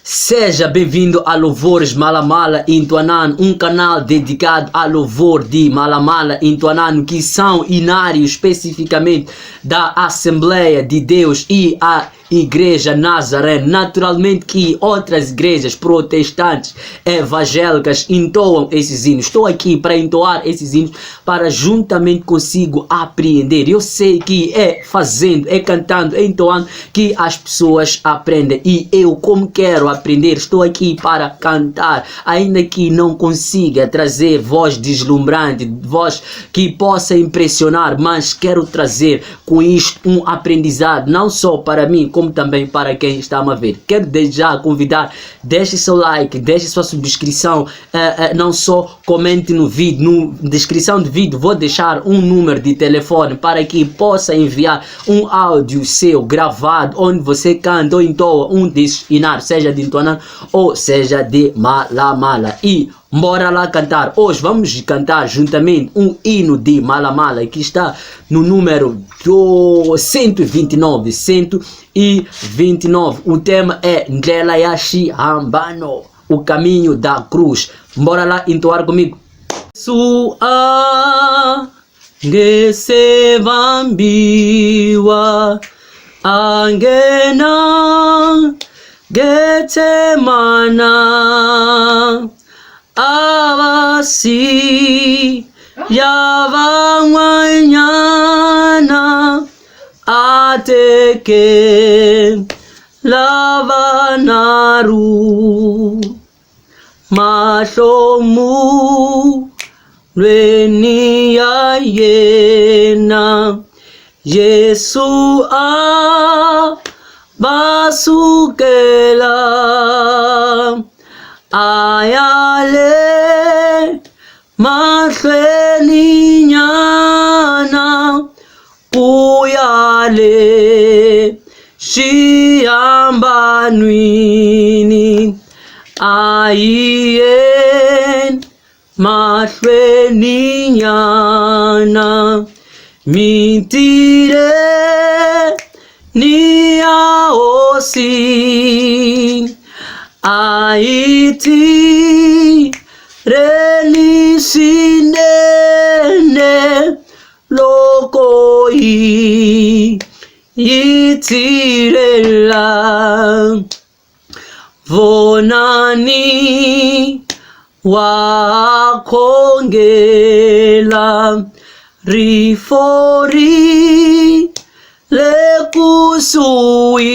Seja bem-vindo a Louvores Malamala Intuanano, um canal dedicado a louvor de Malamala Intuanano, que são inários especificamente da Assembleia de Deus e a Igreja Nazaré. Naturalmente que outras igrejas protestantes evangélicas entoam esses hinos. Estou aqui para entoar esses hinos para juntamente consigo apreender. Eu sei que é fazendo, é cantando, é entoando que as pessoas aprendem. E eu, como quero aprender, estou aqui para cantar, ainda que não consiga trazer voz deslumbrante, voz que possa impressionar, mas quero trazer com isto um aprendizado, não só para mim, como também para quem está a ver. Quero desde já convidar, deixe seu like, deixe sua subscrição, não só comente no vídeo, na descrição do vídeo vou deixar um número de telefone para que possa enviar um áudio seu gravado, onde você canta ou entoa um desses hinários, seja de Intuanano ou seja de Malamala. E bora lá cantar. Hoje vamos cantar juntamente um hino de Malamala que está no número 129. O tema é Ndlela ya Shihambano, o caminho da cruz. Bora lá entoar comigo. Sua ngesevambiwa angena Getsemana abasi yavangwanyana ateke lavanaru mahlomu lweni ya yena Yesu basukela ayale mahlweni nyana uyale shiambanwini ayen mahlweni nyana mitire ni aosi aiti reni sinene lokoi itirela vonani wakongela rifori lekusui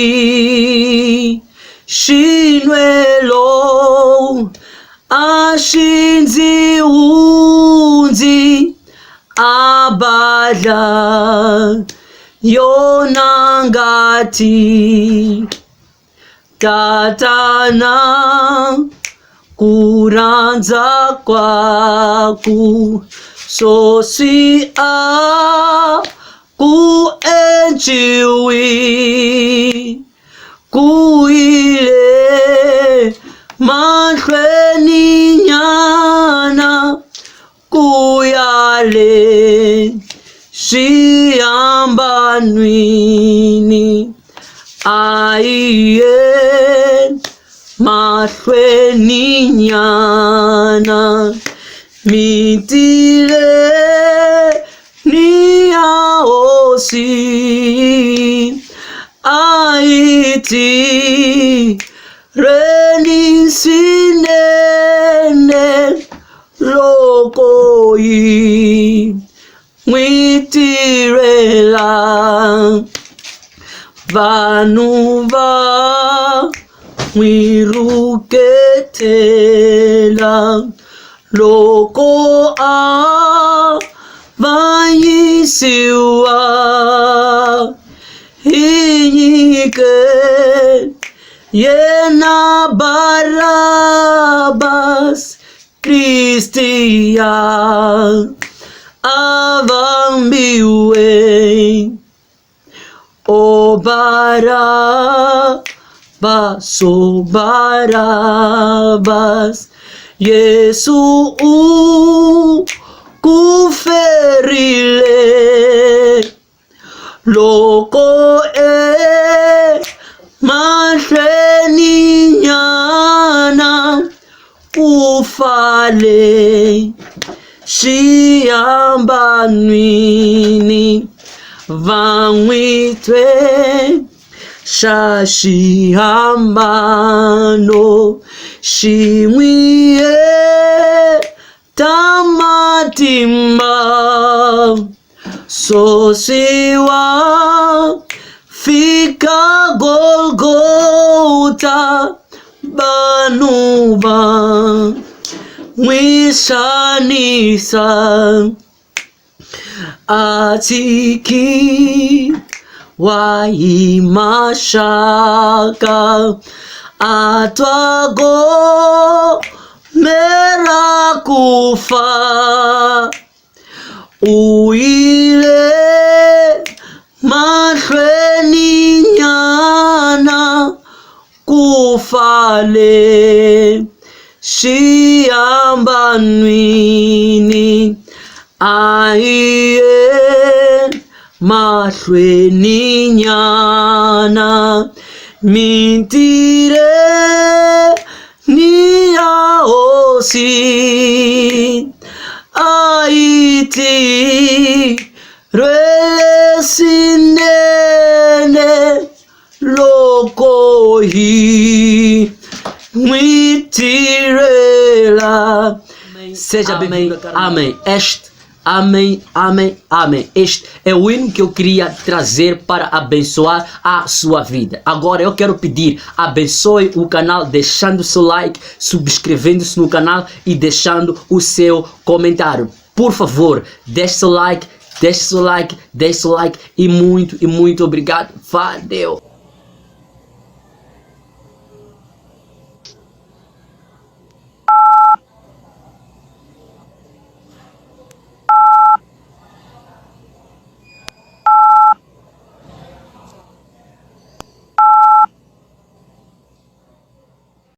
shinwelo ashinzi unzi abadla yonangati katana kuranza kwaku sosi ku enchiwi kuile mahlweni nyana kuyale shiambanwini aiye mahlweni nyana mitile ni aosi aiti reni sinene lokoi mwitirela vanuva mwiruketela loko vayisiwa inyike yena Barabas Kristia avambiwe o Barabas Yesu kuferile loko mahlweni nyana fale shiamba nwini vanwitwe shashihambano shimwie tamatimba sosiwa fika Golgota banuba wishanisa atiki waimashaka atwago merakufa uile mashweni nyana kufale shiamba nwini aiye mashweni nyana mintire ni aosi aiti rele sinene lokohi mitirela. Seja bem-vindo. Amém. Amém, amém, amém. Este é o hino que eu queria trazer para abençoar a sua vida. Agora eu quero pedir, abençoe o canal deixando seu like, subscrevendo-se no canal e deixando o seu comentário. Por favor, deixe seu like, deixe seu like e muito obrigado. Valeu!